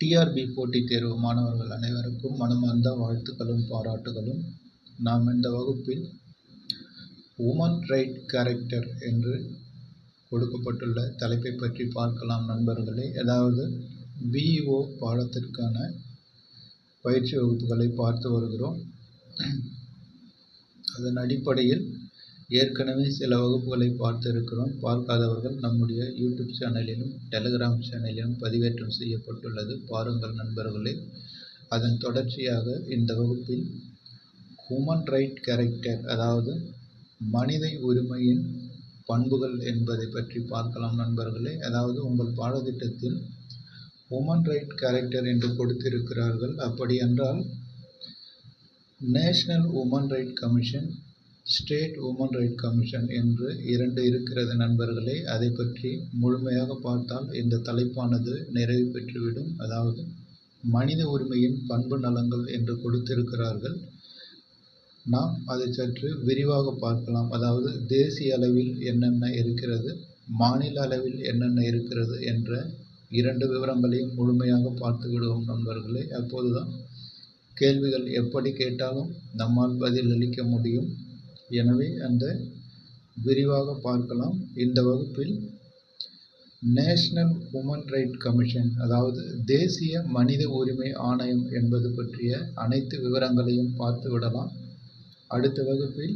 TRP போட்டித் தேர்வு மாணவர்கள் அனைவருக்கும் மனமார்ந்த வாழ்த்துக்களும் பாராட்டுகளும். நாம் இந்த வகுப்பில் உமன் ரைட் கேரக்டர் என்று கொடுக்கப்பட்டுள்ள தலைப்பை பற்றி பார்க்கலாம் நண்பர்களே. அதாவது பிஇஓ பாடத்திற்கான பயிற்சி வகுப்புகளை பார்த்து வருகிறோம். அதன் அடிப்படையில் ஏற்கனவே சில வகுப்புகளை பார்த்து இருக்கிறோம். பார்க்காதவர்கள் நம்முடைய யூடியூப் சேனலிலும் டெலிகிராம் சேனலிலும் பதிவேற்றம் செய்யப்பட்டுள்ளது, பாருங்கள் நண்பர்களே. அதன் தொடர்ச்சியாக இந்த வகுப்பில் ஹியூமன் ரைட் கேரக்டர், அதாவது மனித உரிமையின் பண்புகள் என்பதை பற்றி பார்க்கலாம் நண்பர்களே. அதாவது உங்கள் பாடத்திட்டத்தில் ஹியூமன் ரைட் கேரக்டர் என்று கொடுத்திருக்கிறார்கள். அப்படி என்றால் national woman right commission, state woman right commission என்று இரண்டு இருக்கிறது நண்பர்களே. அதை பற்றி முழுமையாக பார்த்தால் இந்த தலைப்பானது நிறைவு பெற்றுவிடும். அதாவது மனித உரிமையின் பண்பு நலங்கள் என்று கொடுத்திருக்கிறார்கள். நாம் அதை சற்று விரிவாக பார்க்கலாம். அதாவது தேசிய அளவில் என்னென்ன இருக்கிறது, மாநில அளவில் என்னென்ன இருக்கிறது என்ற இரண்டு விவரங்களையும் முழுமையாக பார்த்து விடுவோம் நண்பர்களே. அப்போதுதான் கேள்விகள் எப்படி கேட்டாலும் நம்மால் பதிலளிக்க முடியும். எனவே அந்த விரிவாக பார்க்கலாம். இந்த வகுப்பில் நேஷனல் உமன் ரைட் கமிஷன், அதாவது தேசிய மனித உரிமை ஆணையம் என்பது பற்றிய அனைத்து விவரங்களையும் பார்த்து விடலாம். அடுத்த வகுப்பில்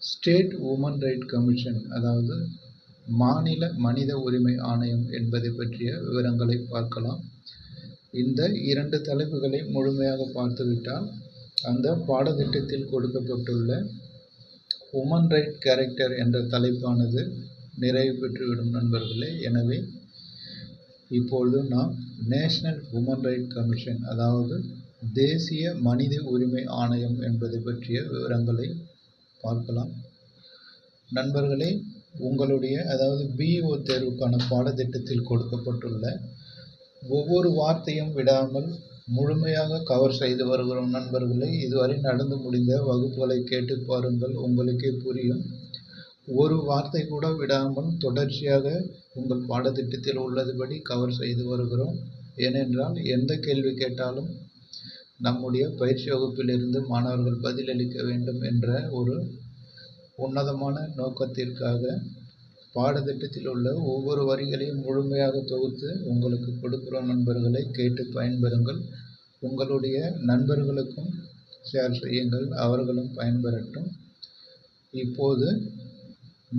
ஸ்டேட் உமன் ரைட் கமிஷன், அதாவது மாநில மனித உரிமை ஆணையம் என்பதை பற்றிய விவரங்களை பார்க்கலாம். இந்த இரண்டு தலைப்புகளை முழுமையாக பார்த்துவிட்டால் அந்த பாடத்திட்டத்தில் கொடுக்கப்பட்டுள்ள உமன் ரைட் கேரக்டர் என்ற தலைப்பானது நிறைவு பெற்றுவிடும் நண்பர்களே. எனவே இப்பொழுது நாம் நேஷனல் உமன் ரைட் கமிஷன், அதாவது தேசிய மனித உரிமை ஆணையம் என்பதை பற்றிய விவரங்களை பார்க்கலாம் நண்பர்களே. உங்களுடைய அதாவது பிஇஓ தேர்வுக்கான பாடத்திட்டத்தில் கொடுக்கப்பட்டுள்ள ஒவ்வொரு வார்த்தையும் விடாமல் முழுமையாக கவர் செய்து வருகிறோம் நண்பர்களே. இதுவரை நடந்து முடிந்த வகுப்புகளை கேட்டு பாருங்கள், உங்களுக்கே புரியும். ஒரு வார்த்தை கூட விடாமல் தொடர்ச்சியாக உங்கள் பாடத்திட்டத்தில் உள்ளதுபடி கவர் செய்து வருகிறோம். ஏனென்றால் எந்த கேள்வி கேட்டாலும் நம்முடைய பயிற்சி வகுப்பிலிருந்து மாணவர்கள் பதிலளிக்க வேண்டும் என்ற ஒரு உன்னதமான நோக்கத்திற்காக பாடத்திட்டத்தில் உள்ள ஒவ்வொரு வரிகளையும் முழுமையாக தொகுத்து உங்களுக்கு கொடுக்கிறோம் நண்பர்களை. கேட்டு பயன்பெறுங்கள். உங்களுடைய நண்பர்களுக்கும் ஷேர் செய்யுங்கள், அவர்களும் பயன்பெறட்டும். இப்போது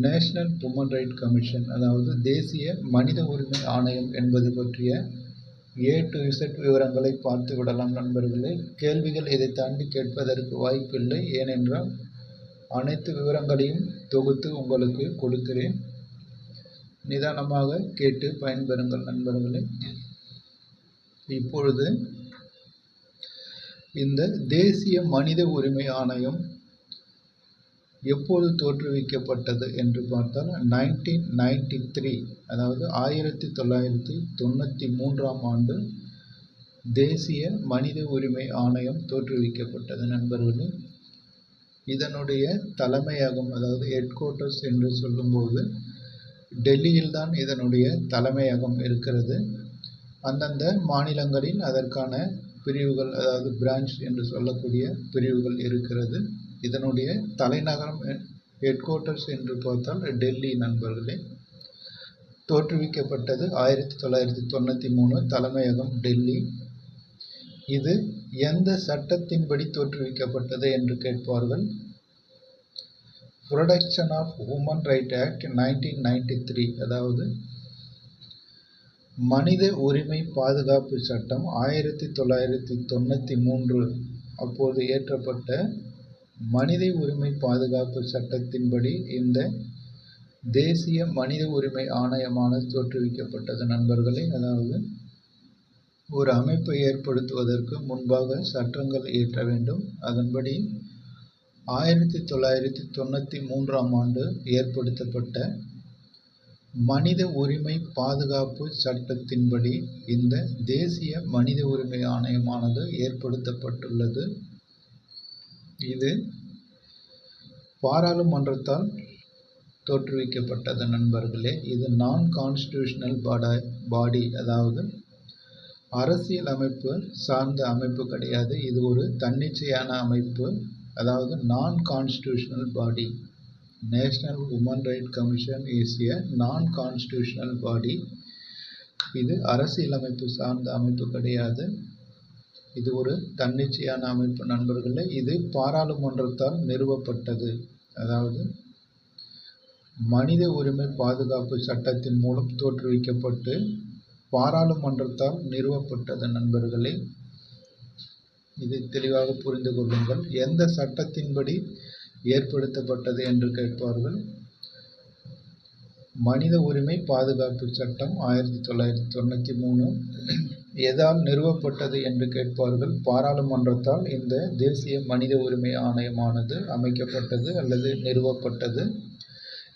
நேஷனல் உமன் ரைட் கமிஷன், அதாவது தேசிய மனித உரிமை ஆணையம் என்பது பற்றிய A to Z விவரங்களை பார்த்து விடலாம் நண்பர்களே. கேள்விகள் இதை தாண்டி கேட்பதற்கு வாய்ப்பில்லை. ஏனென்றால் அனைத்து விவரங்களையும் தொகுத்து உங்களுக்கு கொடுக்கிறேன். நிதானமாக கேட்டு பயன்பெறுங்கள் நண்பர்களே. இப்பொழுது இந்த தேசிய மனித உரிமை ஆணையம் எப்போது தோற்றுவிக்கப்பட்டது என்று பார்த்தால் 1993, அதாவது 1993ஆம் ஆண்டு தேசிய மனித உரிமை ஆணையம் தோற்றுவிக்கப்பட்டது நண்பர்களே. இதனுடைய தலைமையகம், அதாவது ஹெட் குவார்ட்டர்ஸ் என்று சொல்லும்போது டெல்லியில் தான் இதனுடைய தலைமையகம் இருக்கிறது. அந்தந்த மாநிலங்களில் அதற்கான பிரிவுகள், அதாவது பிரான்ச் என்று சொல்லக்கூடிய பிரிவுகள் இருக்கிறது. இதனுடைய தலைநகரம் ஹெட் குவார்ட்டர்ஸ் என்று பார்த்தால் டெல்லி நண்பர்களே. தோற்றுவிக்கப்பட்டது 1993, தலைமையகம் டெல்லி. இது எந்த சட்டத்தின்படி தோற்றுவிக்கப்பட்டது என்று கேட்பார்கள். Protection of human right act 1993, அதாவது மனித உரிமை பாதுகாப்பு சட்டம் 1993 அப்போது இயற்றப்பட்ட மனித உரிமை பாதுகாப்பு சட்டத்தின்படி இந்த தேசிய மனித உரிமை ஆணையமானது தோற்றுவிக்கப்பட்டது நண்பர்களே. அதாவது ஒரு அமைப்பை ஏற்படுத்துவதற்கு முன்பாக சட்டங்கள் இயற்ற வேண்டும். அதன்படி 1993ஆம் ஆண்டு ஏற்படுத்தப்பட்ட மனித உரிமை பாதுகாப்பு சட்டத்தின்படி இந்த தேசிய மனித உரிமை ஆணையமானது ஏற்படுத்தப்பட்டுள்ளது. இது பாராளுமன்றத்தால் தோற்றுவிக்கப்பட்டது நண்பர்களே. இது நான் கான்ஸ்டிடியூஷனல் பாடி, அதாவது அரசியல் அமைப்பு சார்ந்த அமைப்பு கிடையாது. இது ஒரு தன்னிச்சையான அமைப்பு. அதாவது non constitutional body. National woman right commission is a non constitutional பாடி. இது அரசியலமைப்பு சார்ந்த அமைப்பு கிடையாது. இது ஒரு தன்னிச்சையான அமைப்பு நண்பர்களே. இது பாராளுமன்றத்தால் நிறுவப்பட்டது. அதாவது மனித உரிமை பாதுகாப்பு சட்டத்தின் மூலம் தோற்றுவிக்கப்பட்டு பாராளுமன்றத்தால் நிறுவப்பட்டது நண்பர்களே. இதை தெளிவாக புரிந்து கொள்ளுங்கள். எந்த சட்டத்தின்படி ஏற்படுத்தப்பட்டது என்று கேட்பார்கள். மனித உரிமை பாதுகாப்பு சட்டம் 1993. எதால் நிறுவப்பட்டது என்று கேட்பார்கள். பாராளுமன்றத்தால் இந்த தேசிய மனித உரிமை ஆணையமானது அமைக்கப்பட்டது அல்லது நிறுவப்பட்டது.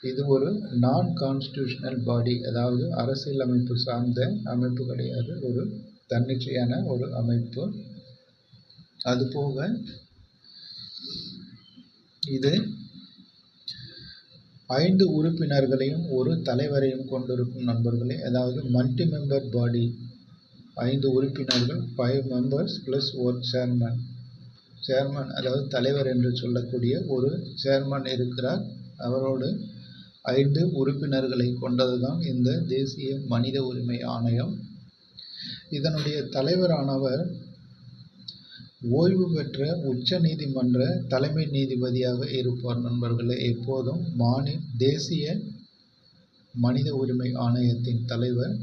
இது ஒரு நான் கான்ஸ்டியூஷனல் பாடி. அதாவது அரசியலமைப்பு சார்ந்த அமைப்பு கிடையாது. ஒரு தன்னிச்சையான ஒரு அமைப்பு. அதுபோக இது 5 உறுப்பினர்களையும் ஒரு தலைவரையும் கொண்டிருக்கும் நண்பர்களே. அதாவது மல்டி மெம்பர் பாடி. 5 உறுப்பினர்கள், 5 மெம்பர்ஸ் ப்ளஸ் ஒரு சேர்மன். சேர்மன் அதாவது தலைவர் என்று சொல்லக்கூடிய ஒரு சேர்மன் இருக்கிறார். அவரோடு 5 உறுப்பினர்களை கொண்டதுதான் இந்த தேசிய மனித உரிமை ஆணையம். இதனுடைய தலைவரானவர் ஓய்வு பெற்ற உச்ச நீதிமன்ற தலைமை நீதிபதியாக இருப்பார் நண்பர்களே. எப்போதும் தேசிய மனித உரிமை ஆணையத்தின் தலைவர்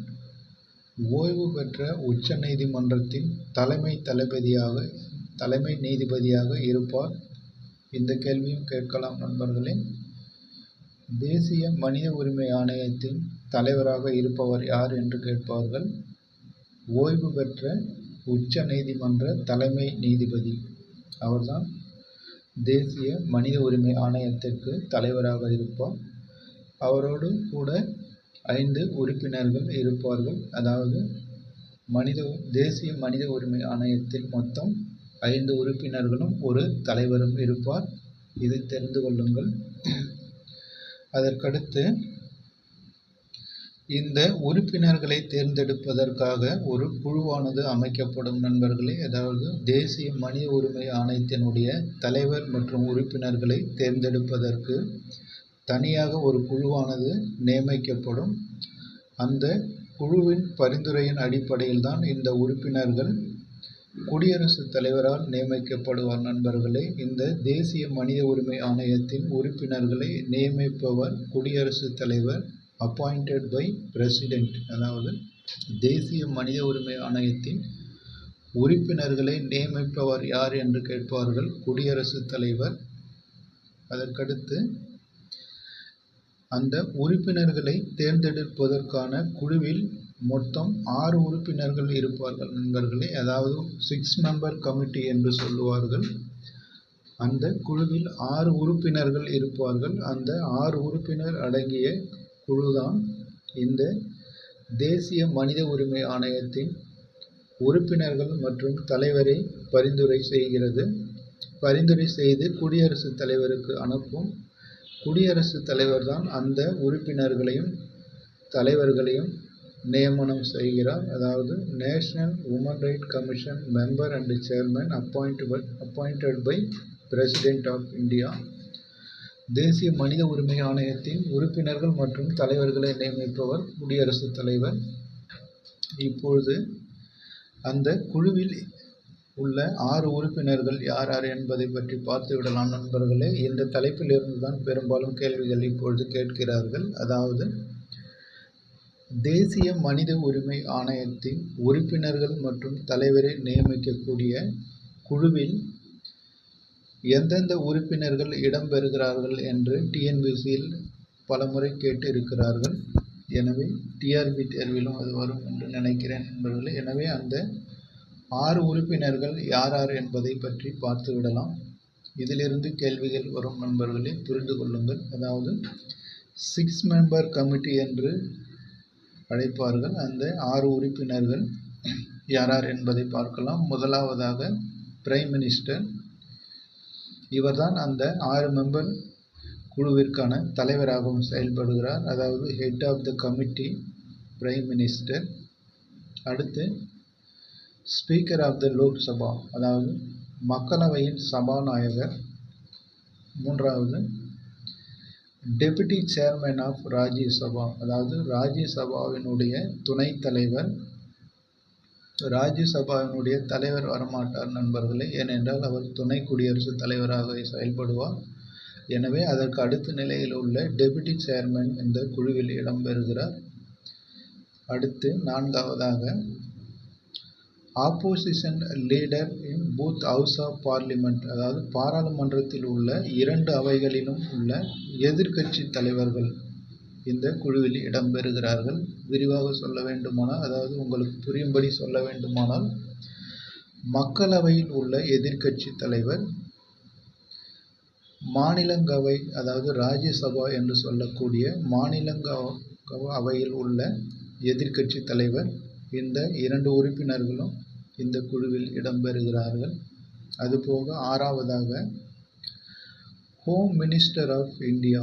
ஓய்வு பெற்ற உச்ச நீதிமன்றத்தின் தலைமை நீதிபதியாக இருப்பார். இந்த கேள்வியும் கேட்கலாம் நண்பர்களே. தேசிய மனித உரிமை ஆணையத்தின் தலைவராக இருப்பவர் யார் என்று கேட்பார்கள். ஓய்வு பெற்ற உச்ச நீதிமன்ற தலைமை நீதிபதி. அவர்தான் தேசிய மனித உரிமை ஆணையத்திற்கு தலைவராக இருப்பார். அவரோடு கூட 5 உறுப்பினர்கள் இருப்பார்கள். அதாவது தேசிய மனித உரிமை ஆணையத்தில் மொத்தம் 5 உறுப்பினர்களும் ஒரு தலைவரும் இருப்பார். இதை தெரிந்து கொள்ளுங்கள். அதற்கடுத்து இந்த உறுப்பினர்களை தேர்ந்தெடுப்பதற்காக ஒரு குழுவானது அமைக்கப்படும் நண்பர்களே. அதாவது தேசிய மனித உரிமை ஆணையத்தினுடைய தலைவர் மற்றும் உறுப்பினர்களை தேர்ந்தெடுப்பதற்கு தனியாக ஒரு குழுவானது நியமிக்கப்படும். அந்த குழுவின் பரிந்துரையின் அடிப்படையில் தான் இந்த உறுப்பினர்கள் குடியரசுத் தலைவரால் நியமிக்கப்படுவார் நண்பர்களே. இந்த தேசிய மனித உரிமை ஆணையத்தின் உறுப்பினர்களை நியமிப்பவர் குடியரசுத் தலைவர். Appointed by president. அதாவது தேசிய மனித உரிமை ஆணையத்தின் உறுப்பினர்களை நியமிப்பவர் யார் என்று கேட்பார்கள். குடியரசுத் தலைவர். அதற்கடுத்து அந்த உறுப்பினர்களை தேர்ந்தெடுப்பதற்கான குழுவில் மொத்தம் 6 உறுப்பினர்கள் இருப்பார்கள் நண்பர்களே. அதாவது 6 மெம்பர் கமிட்டி என்று சொல்லுவார்கள். அந்த குழுவில் 6 உறுப்பினர்கள் இருப்பார்கள். அந்த 6 உறுப்பினர் அடங்கிய குழுதான் இந்த தேசிய மனித உரிமை ஆணையத்தின் உறுப்பினர்கள் மற்றும் தலைவரை பரிந்துரை செய்கிறது. பரிந்துரை செய்து குடியரசுத் தலைவருக்கு அனுப்பும். குடியரசுத் தலைவர் தான் அந்த உறுப்பினர்களையும் தலைவர்களையும் நியமனம் செய்கிறார். அதாவது national woman right commission member and chairman appointed by president of India. தேசிய மனித உரிமை ஆணையத்தின் உறுப்பினர்கள் மற்றும் தலைவர்களை நியமிப்பவர் குடியரசுத் தலைவர். இப்பொழுது அந்த குழுவில் உள்ள 6 உறுப்பினர்கள் யார் யார் என்பதை பற்றி பார்த்து விடலாம் நண்பர்களே. இந்த தலைப்பில் இருந்து தான் பெரும்பாலும் கேள்விகள் இப்பொழுது கேட்கிறார்கள். அதாவது தேசிய மனித உரிமை ஆணையத்தின் உறுப்பினர்கள் மற்றும் தலைவரை நியமிக்கக்கூடிய குழுவில் எந்தெந்த உறுப்பினர்கள் இடம்பெறுகிறார்கள் என்று டிஎன்பிசியில் பலமுறை கேட்டு இருக்கிறார்கள். எனவே டிஆர்பி தேர்விலும் அது வரும் என்று நினைக்கிறேன் நண்பர்களே. எனவே அந்த 6 உறுப்பினர்கள் யார் யார் என்பதை பற்றி பார்த்து விடலாம். இதிலிருந்து கேள்விகள் வரும் நண்பர்களே, புரிந்து கொள்ளுங்கள். அதாவது 6 மெம்பர் கமிட்டி என்று அழைப்பார்கள். அந்த 6 உறுப்பினர்கள் யார் யார் என்பதை பார்க்கலாம். முதலாவதாக பிரைம் மினிஸ்டர். இவர்தான் அந்த 6 மெம்பர் குழுவிற்கான தலைவராகவும் செயல்படுகிறார். அதாவது head of the committee prime minister. அடுத்து ஸ்பீக்கர் ஆஃப் த லோக்சபா அதாவது மக்களவையின் சபாநாயகர். மூன்றாவது டெபுட்டி சேர்மன் ஆஃப் ராஜ்யசபா அதாவது ராஜ்யசபாவினுடைய துணைத் தலைவர். ராஜ்யசபாவினுடைய தலைவர் வரமாட்டார் நண்பர்களே, ஏனென்றால் அவர் துணை குடியரசுத் தலைவராக செயல்படுவார். எனவே அதற்கு அடுத்த நிலையில் உள்ள டெபுட்டி சேர்மன் இந்த குழுவில் இடம்பெறுகிறார். அடுத்து நான்காவதாக opposition leader in both house of parliament அதாவது பாராளுமன்றத்தில் உள்ள 2 அவைகளிலும் உள்ள எதிர்க்கட்சி தலைவர்கள் இந்த குழுவில் இடம்பெறுகிறார்கள். விரிவாக சொல்ல வேண்டுமானால் அதாவது உங்களுக்கு புரியும்படி சொல்ல வேண்டுமானால் மக்களவையில் உள்ள எதிர்க்கட்சி தலைவர், மாநிலங்களவை அதாவது ராஜ்யசபா என்று சொல்லக்கூடிய மாநிலங்களவையில் உள்ள எதிர்க்கட்சி தலைவர் இந்த 2 உறுப்பினர்களும் இந்த குழுவில் இடம்பெறுகிறார்கள். அதுபோக ஆறாவதாக ஹோம் மினிஸ்டர் ஆஃப் இந்தியா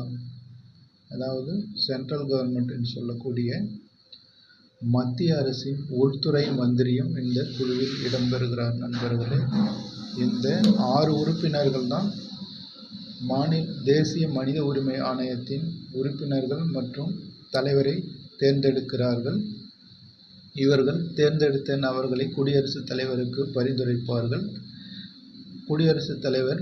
அதாவது சென்ட்ரல் கவர்மெண்ட் என்று சொல்லக்கூடிய மத்திய அரசின் உள்துறை மந்திரியும் இந்த குழுவில் இடம்பெறுகிறார் நண்பர்களே. இந்த 6 உறுப்பினர்கள் தான் தேசிய மனித உரிமை ஆணையத்தின் உறுப்பினர்கள் மற்றும் தலைவரை தேர்ந்தெடுக்கிறார்கள். இவர்கள் தேர்ந்தெடுத்த நபர்களை குடியரசுத் தலைவருக்கு பரிந்துரைப்பார்கள். குடியரசுத் தலைவர்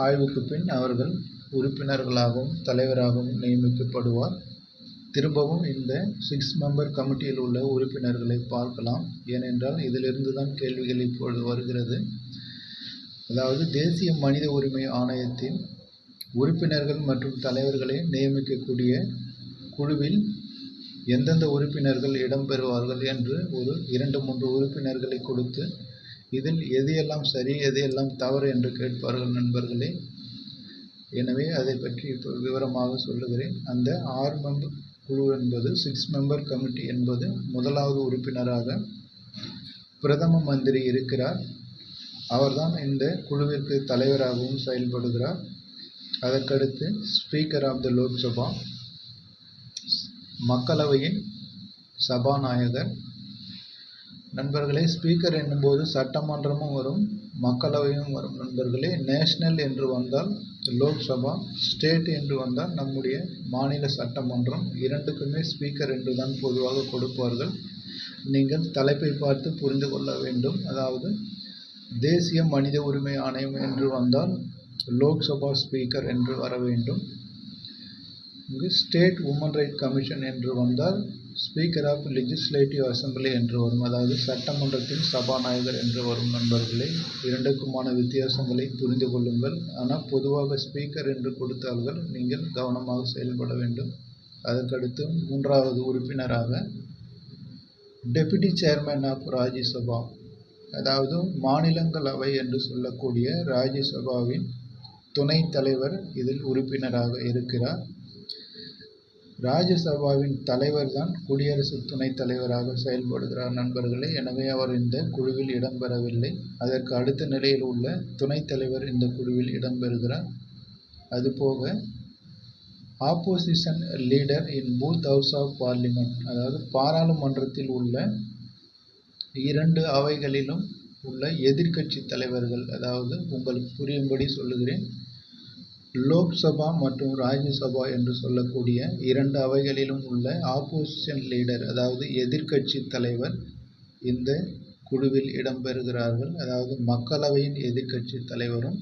ஆய்வுக்கு பின் அவர்கள் உறுப்பினர்களாகவும் தலைவராகவும் நியமிக்கப்படுவார். திரும்பவும் இந்த 6 மெம்பர் கமிட்டியில் உள்ள உறுப்பினர்களை பார்க்கலாம். ஏனென்றால் இதிலிருந்து தான் கேள்விகள் இப்பொழுது வருகிறது. அதாவது தேசிய மனித உரிமை ஆணையத்தின் உறுப்பினர்கள் மற்றும் தலைவர்களை நியமிக்கக்கூடிய குழுவில் எந்தெந்த உறுப்பினர்கள் இடம்பெறுவார்கள் என்று ஒரு 2-3 உறுப்பினர்களை கொடுத்து இதில் எது எல்லாம் சரி எது எல்லாம் தவறு என்று கேட்பார்கள் நண்பர்களே. எனவே அதை பற்றி இப்போ விவரமாக சொல்லுகிறேன். அந்த 6 மெம்பர் குழு என்பது 6 மெம்பர் கமிட்டி என்பது முதலாவது உறுப்பினராக பிரதம மந்திரி இருக்கிறார். அவர்தான் இந்த குழுவிற்கு தலைவராகவும் செயல்படுகிறார். அதற்கடுத்து ஸ்பீக்கர் ஆஃப் த லோக்சபா மக்களவையின் சபாநாயகர். நண்பர்களே, ஸ்பீக்கர் என்னும்போது சட்டமன்றமும் வரும் மக்களவையும் வரும் நண்பர்களே. நேஷனல் என்று வந்தால் லோக்சபா, ஸ்டேட் என்று வந்தால் நம்முடைய மாநில சட்டமன்றம். இரண்டுக்குமே ஸ்பீக்கர் என்று தான் பொதுவாக கொடுப்பார்கள். நீங்கள் தலைப்பை பார்த்து புரிந்து கொள்ள வேண்டும். அதாவது தேசிய மனித உரிமை ஆணையம் என்று வந்தால் லோக்சபா ஸ்பீக்கர் என்று வர வேண்டும். இங்கு ஸ்டேட் உமன் ரைட் கமிஷன் என்று வந்தால் ஸ்பீக்கர் ஆஃப் லெஜிஸ்லேட்டிவ் அசம்பிளி என்று வரும். அதாவது சட்டமன்றத்தின் சபாநாயகர் என்று வரும் நண்பர்களே. இரண்டுக்குமான வித்தியாசங்களை புரிந்து கொள்ளுங்கள். ஆனால் பொதுவாக ஸ்பீக்கர் என்று கொடுத்தார்கள் நீங்கள் கவனமாக செயல்பட வேண்டும். அதற்கடுத்து மூன்றாவது உறுப்பினராக டெபுட்டி சேர்மன் ஆஃப் ராஜ்யசபா அதாவது மாநிலங்களவை என்று சொல்லக்கூடிய ராஜ்யசபாவின் துணைத் தலைவர் இதில் உறுப்பினராக இருக்கிறார். ராஜ்யசபாவின் தலைவர் தான் குடியரசு துணைத் தலைவராக செயல்படுகிறார் நண்பர்களே. எனவே அவர் இந்த குழுவில் இடம்பெறவில்லை. அதற்கு அடுத்த நிலையில் உள்ள துணைத் தலைவர் இந்த குழுவில் இடம்பெறுகிறார். அதுபோக opposition leader in both house of parliament அதாவது பாராளுமன்றத்தில் உள்ள 2 அவைகளிலும் உள்ள எதிர்க்கட்சி தலைவர்கள். அதாவது உங்களுக்கு புரியும்படி சொல்லுகிறேன். லோக்சபா மற்றும் ராஜ்யசபா என்று சொல்லக்கூடிய 2 அவைகளிலும் உள்ள ஆப்போசிஷன் லீடர் அதாவது எதிர்க்கட்சி தலைவர் இந்த குழுவில் இடம்பெறுகிறார்கள். அதாவது மக்களவையின் எதிர்க்கட்சி தலைவரும்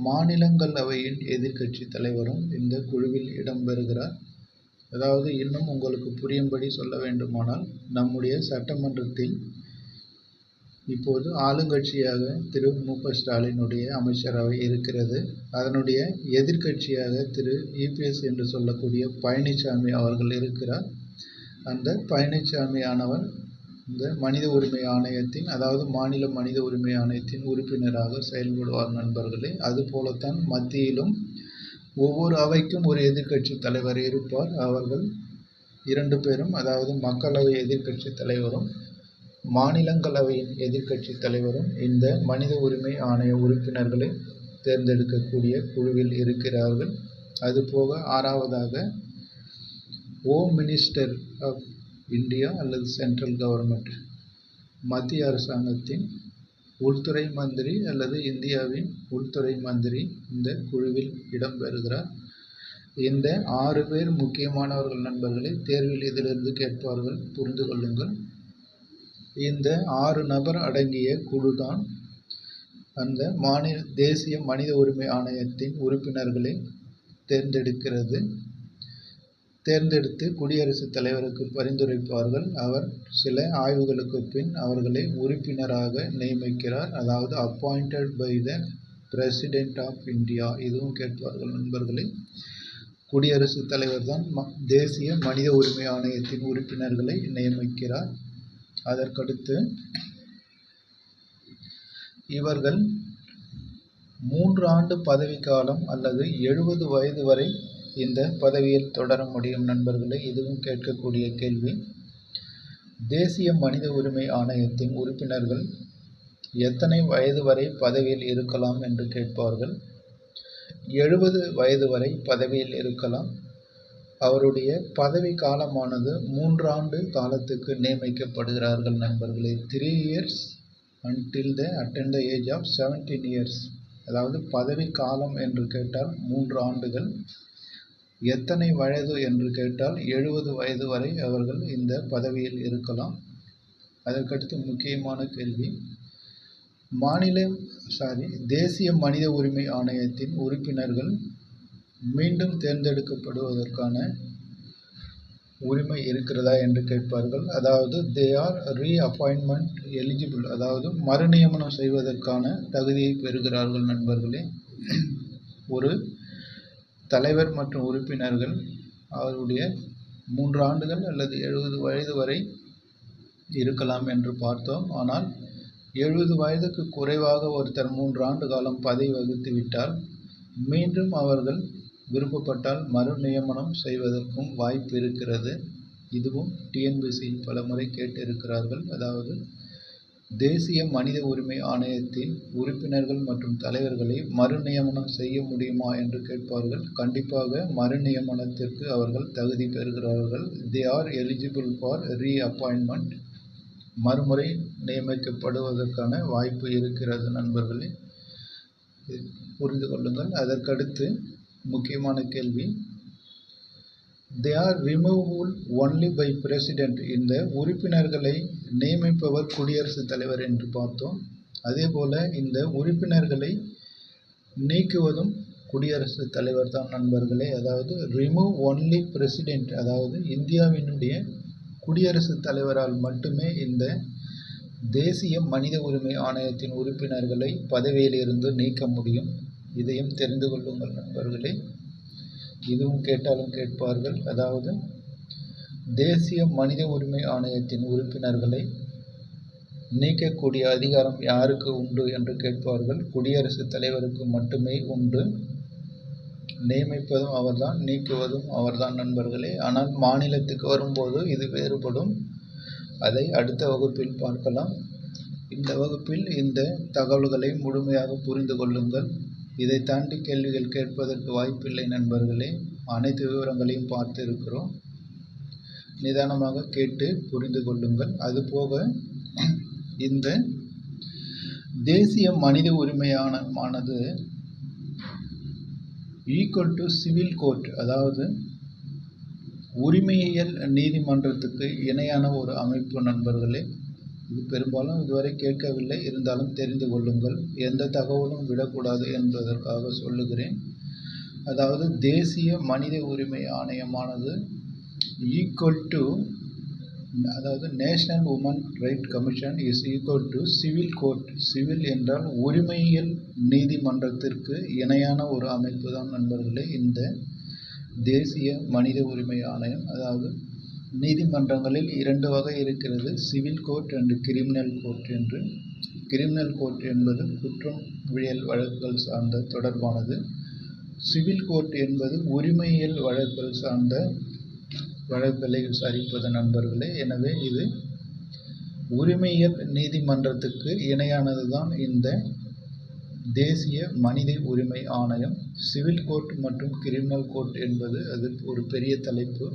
மாநிலங்களவையின் எதிர்க்கட்சி தலைவரும் இந்த குழுவில் இடம்பெறுகிறார். அதாவது இன்னும் உங்களுக்கு புரியும்படி சொல்ல வேண்டுமானால் நம்முடைய சட்டமன்றத்தில் இப்போது ஆளுங்கட்சியாக திரு மு.க. ஸ்டாலினுடைய அமைச்சரவை இருக்கிறது. அதனுடைய எதிர்க்கட்சியாக திரு இபிஎஸ் என்று சொல்லக்கூடிய பழனிசாமி அவர்கள் இருக்கிறார். அந்த பழனிசாமி ஆனவர் இந்த மனித உரிமை ஆணையத்தின் அதாவது மாநில மனித உரிமை ஆணையத்தின் உறுப்பினராக செயல்படுவார் நண்பர்களே. அதுபோலத்தான் மத்தியிலும் ஒவ்வொரு அவைக்கும் ஒரு எதிர்க்கட்சி தலைவர் இருப்பார். அவர்கள் 2 பேரும் அதாவது மக்களவை எதிர்க்கட்சி தலைவரும் மாநிலங்களவையின் எதிர்க்கட்சி தலைவரும் இந்த மனித உரிமை ஆணைய உறுப்பினர்களை தேர்ந்தெடுக்கக்கூடிய குழுவில் இருக்கிறார்கள். அதுபோக 6வதாக ஹோம் மினிஸ்டர் ஆஃப் இந்தியா அல்லது சென்ட்ரல் கவர்மெண்ட் மத்திய அரசாங்கத்தின் உள்துறை மந்திரி அல்லது இந்தியாவின் உள்துறை மந்திரி இந்த குழுவில் இடம்பெறுகிறார். இந்த 6 பேர் முக்கியமானவர்கள் நண்பர்களே. தேர்வில் இதிலிருந்து கேட்பார்கள், புரிந்து கொள்ளுங்கள். இந்த 6 நபர் அடங்கிய குழுதான் அந்த தேசிய மனித உரிமை ஆணையத்தின் உறுப்பினர்களை தேர்ந்தெடுக்கிறது. தேர்ந்தெடுத்து குடியரசுத் தலைவருக்கு பரிந்துரைப்பார்கள். அவர் சில ஆய்வுகளுக்கு பின் அவர்களை உறுப்பினராக நியமிக்கிறார். அதாவது appointed by the president of India. இதுவும் கேட்பார்கள் நண்பர்களே. குடியரசுத் தலைவர் தான் தேசிய மனித உரிமை ஆணையத்தின் உறுப்பினர்களை நியமிக்கிறார். அதற்கடுத்து இவர்கள் 3 ஆண்டு பதவிக்காலம் அல்லது 70 வயது வரை இந்த பதவியில் தொடர முடியும் நண்பர்களே. இதுவும் கேட்கக்கூடிய கேள்வி. தேசிய மனித உரிமை ஆணையத்தின் உறுப்பினர்கள் எத்தனை வயது வரை பதவியில் இருக்கலாம் என்று கேட்பார்கள். 70 வயது வரை பதவியில் இருக்கலாம். அவருடைய பதவி காலமானது 3 ஆண்டு காலத்துக்கு நியமிக்கப்படுகிறார்கள் நண்பர்களே. 3 years until they attain the age of 17 years. அதாவது பதவி காலம் என்று கேட்டால் 3 ஆண்டுகள். எத்தனை வயது என்று கேட்டால் 70 வயது வரை அவர்கள் இந்த பதவியில் இருக்கலாம். அதற்கடுத்து முக்கியமான கேள்வி, தேசிய மனித உரிமை ஆணையத்தின் உறுப்பினர்கள் மீண்டும் தேர்ந்தெடுக்கப்படுவதற்கான உரிமை இருக்கிறதா என்று கேட்பார்கள். அதாவது தே ஆர் ரீஅப்பாயின்மெண்ட் எலிஜிபிள், அதாவது மறுநியமனம் செய்வதற்கான தகுதியை பெறுகிறார்கள் நண்பர்களே. ஒரு தலைவர் மற்றும் உறுப்பினர்கள் அவருடைய 3 ஆண்டுகள் அல்லது 70 வயது வரை இருக்கலாம் என்று பார்த்தோம். ஆனால் 70 வயதுக்கு குறைவாக ஒருத்தர் 3 ஆண்டு காலம் பதவி வகித்து விட்டால் மீண்டும் அவர்கள் விருப்பப்பட்டால் மறு நியமனம் செய்வதற்கும் வாய்ப்பு இருக்கிறது. இதுவும் டிஎன்பிசியில் பலமுறை கேட்டிருக்கிறார்கள். அதாவது தேசிய மனித உரிமை ஆணையத்தின் உறுப்பினர்கள் மற்றும் தலைவர்களை மறு நியமனம் செய்ய முடியுமா என்று கேட்பார்கள். கண்டிப்பாக மறு நியமனத்திற்கு அவர்கள் தகுதி பெறுகிறார்கள். They are eligible for reappointment. மறுமுறை நியமிக்கப்படுவதற்கான வாய்ப்பு இருக்கிறது நண்பர்களே. புரிந்து கொள்ளுங்கள். அதற்கடுத்து முக்கியமான கேள்வி, they are removable only by president. இந்த உறுப்பினர்களை நியமிப்பவர் குடியரசுத் தலைவர் என்று பார்த்தோம். அதே போல இந்த உறுப்பினர்களை நீக்குவதும் குடியரசுத் தலைவர் தான் நண்பர்களே. அதாவது ரிமூவ் ஒன்லி பிரசிடென்ட், அதாவது இந்தியாவினுடைய குடியரசுத் தலைவரால் மட்டுமே இந்த தேசிய மனித உரிமை ஆணையத்தின் உறுப்பினர்களை பதவியில் இருந்து நீக்க முடியும். இதையும் தெரிந்து கொள்ளுங்கள் நண்பர்களே. இதுவும் கேட்டாலும் கேட்பார்கள். அதாவது தேசிய மனித உரிமை ஆணையத்தின் உறுப்பினர்களை நீக்கக்கூடிய அதிகாரம் யாருக்கு உண்டு என்று கேட்பார்கள். குடியரசுத் தலைவருக்கு மட்டுமே உண்டு. நியமிப்பதும் அவர்தான், நீக்குவதும் அவர்தான் நண்பர்களே. ஆனால் மாநிலத்துக்கு வரும்போது இது வேறுபடும். அதை அடுத்த வகுப்பில் பார்க்கலாம். இந்த வகுப்பில் இந்த தகவல்களை முழுமையாக புரிந்து கொள்ளுங்கள். இதை தாண்டி கேள்விகள் கேட்பதற்கு வாய்ப்பில்லை நண்பர்களே. அனைத்து விவரங்களையும் பார்த்து இருக்கிறோம். நிதானமாக கேட்டு புரிந்து கொள்ளுங்கள். அதுபோக இந்த தேசிய மனித உரிமையானது ஈக்குவல் டு சிவில் கோர்ட், அதாவது உரிமையியல் நீதிமன்றத்துக்கு இணையான ஒரு அமைப்பு நண்பர்களே. இது பெரும்பாலும் இதுவரை கேட்கவில்லை, இருந்தாலும் தெரிந்து கொள்ளுங்கள். எந்த தகவலும் விடக்கூடாது என்பதற்காக சொல்லுகிறேன். அதாவது தேசிய மனித உரிமை ஆணையமானது ஈக்குவல் டு, அதாவது national woman right commission is equal to civil court. Civil என்றால் உரிமையியல் நீதிமன்றத்திற்கு இணையான ஒரு அமைப்பு தான் நண்பர்களே இந்த தேசிய மனித உரிமை ஆணையம். அதாவது நீதிமன்றங்களில் 2 வகை இருக்கிறது, civil court and criminal court என்று. கிரிமினல் கோர்ட் என்பது குற்றவியல் வழக்குகள் சார்ந்த தொடர்பானது. சிவில் கோர்ட் என்பது உரிமையியல் வழக்குகள் சார்ந்த வழக்குகளை விசாரிப்பது நண்பர்களே. எனவே இது உரிமையியல் நீதிமன்றத்துக்கு இணையானது தான் இந்த தேசிய மனித உரிமை ஆணையம். சிவில் கோர்ட் மற்றும் கிரிமினல் கோர்ட் என்பது அது ஒரு பெரிய தலைப்பு.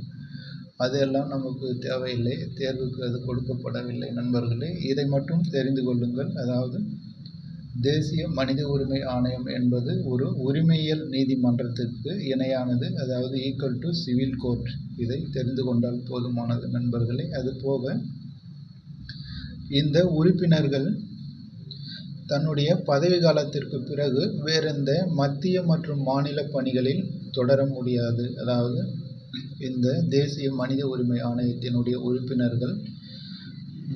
அதெல்லாம் நமக்கு தேவையில்லை, தேர்வுக்கு அது கொடுக்கப்படவில்லை நண்பர்களே. இதை மட்டும் தெரிந்து கொள்ளுங்கள். அதாவது தேசிய மனித உரிமை ஆணையம் என்பது ஒரு உரிமையியல் நீதிமன்றத்திற்கு இணையானது, அதாவது ஈக்குவல் டு சிவில் கோர்ட். இதை தெரிந்து கொண்டால் போதுமானது நண்பர்களே. அதுபோக இந்த உறுப்பினர்கள் தன்னுடைய பதவி காலத்திற்கு பிறகு வேறெந்த மத்திய மற்றும் மாநில பணிகளில் தொடர முடியாது. அதாவது இந்த தேசிய மனித உரிமை ஆணையத்தினுடைய உறுப்பினர்கள்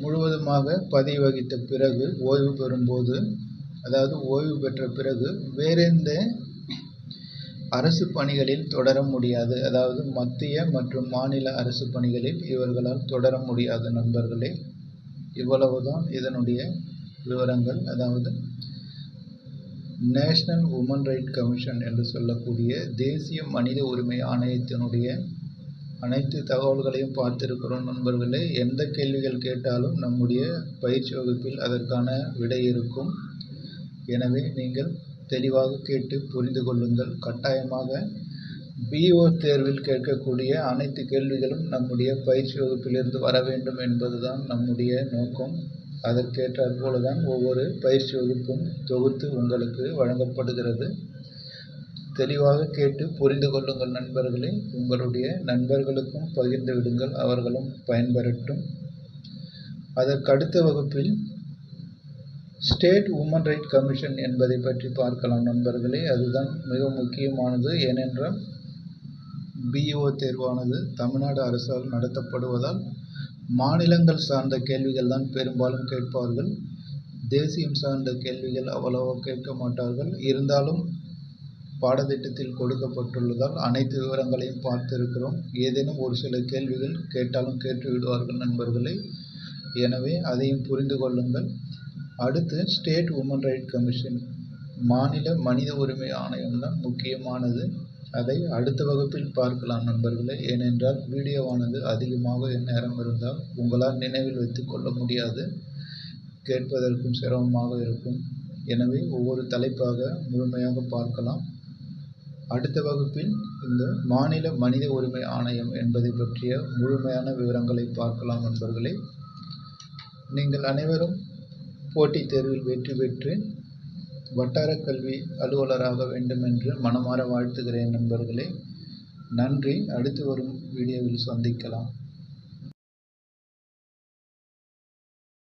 முழுவதுமாக பதவி வகித்த பிறகு ஓய்வு பெறும்போது, அதாவது ஓய்வு பெற்ற பிறகு வேறெந்த அரசு பணிகளில் தொடர முடியாது. அதாவது மத்திய மற்றும் மாநில அரசு பணிகளில் இவர்களால் தொடர முடியாது நண்பர்களே. இவ்வளவுதான் இதனுடைய விவரங்கள். அதாவது நேஷனல் உமன் ரைட் கமிஷன் என்று சொல்லக்கூடிய தேசிய மனித உரிமை ஆணையத்தினுடைய அனைத்து தகவல்களையும் பார்த்திருக்கிறோம் நண்பர்களே. எந்த கேள்விகள் கேட்டாலும் நம்முடைய பயிற்சி வகுப்பில் அதற்கான விடை இருக்கும். எனவே நீங்கள் தெளிவாக கேட்டு புரிந்து கொள்ளுங்கள். கட்டாயமாக பிஓ தேர்வில் கேட்கக்கூடிய அனைத்து கேள்விகளும் நம்முடைய பயிற்சி வகுப்பிலிருந்து வர வேண்டும் என்பதுதான் நம்முடைய நோக்கம். அதற்கேற்றாற் போலதான் ஒவ்வொரு பயிற்சி வகுப்பும் தொகுத்து உங்களுக்கு வழங்கப்படுகிறது. தெளிவாக கேட்டு புரிந்து கொள்ளுங்கள் நண்பர்களே. உங்களுடைய நண்பர்களுக்கும் பகிர்ந்து விடுங்கள், அவர்களும் பயன்பெறட்டும். அதற்கடுத்த வகுப்பில் ஸ்டேட் உமன் ரைட் கமிஷன் என்பதை பற்றி பார்க்கலாம் நண்பர்களே. அதுதான் மிக முக்கியமானது. ஏனென்றால் பிஇஓ தேர்வானது தமிழ்நாடு அரசால் நடத்தப்படுவதால் மாநிலங்கள் சார்ந்த கேள்விகள் தான் பெரும்பாலும் கேட்பார்கள். தேசியம் சார்ந்த கேள்விகள் அவ்வளவா கேட்க மாட்டார்கள். இருந்தாலும் பாடத்திட்டத்தில் கொடுக்கப்பட்டுள்ளதால் அனைத்து விவரங்களையும் பார்த்திருக்கிறோம். ஏதேனும் ஒரு சில கேள்விகள் கேட்டாலும் கேட்டு விடுவார்கள் நண்பர்களே. எனவே அதையும் புரிந்து கொள்ளுங்கள். அடுத்து ஸ்டேட் உமன் ரைட் கமிஷன், மாநில மனித உரிமை ஆணையம் தான் முக்கியமானது. அதை அடுத்த வகுப்பில் பார்க்கலாம் நண்பர்களே. ஏனென்றால் வீடியோவானது அதிகமாக நேரம் இருந்தால் உங்களால் நினைவில் வைத்துக் கொள்ள முடியாது, கேட்பதற்கும் சிரமமாக இருக்கும். எனவே ஒவ்வொரு தலைப்பாக முழுமையாக பார்க்கலாம். அடுத்த வகுப்பில் இந்த மாநில மனித உரிமை ஆணையம் என்பதை பற்றிய முழுமையான விவரங்களை பார்க்கலாம் நண்பர்களே. நீங்கள் அனைவரும் போட்டித் தேர்வில் வெற்றி பெற்று வட்டார கல்வி அலுவலராக வேண்டும் என்று மனமாற வாழ்த்துகிறேன் நண்பர்களே. நன்றி. அடுத்து வரும் வீடியோவில் சந்திக்கலாம்.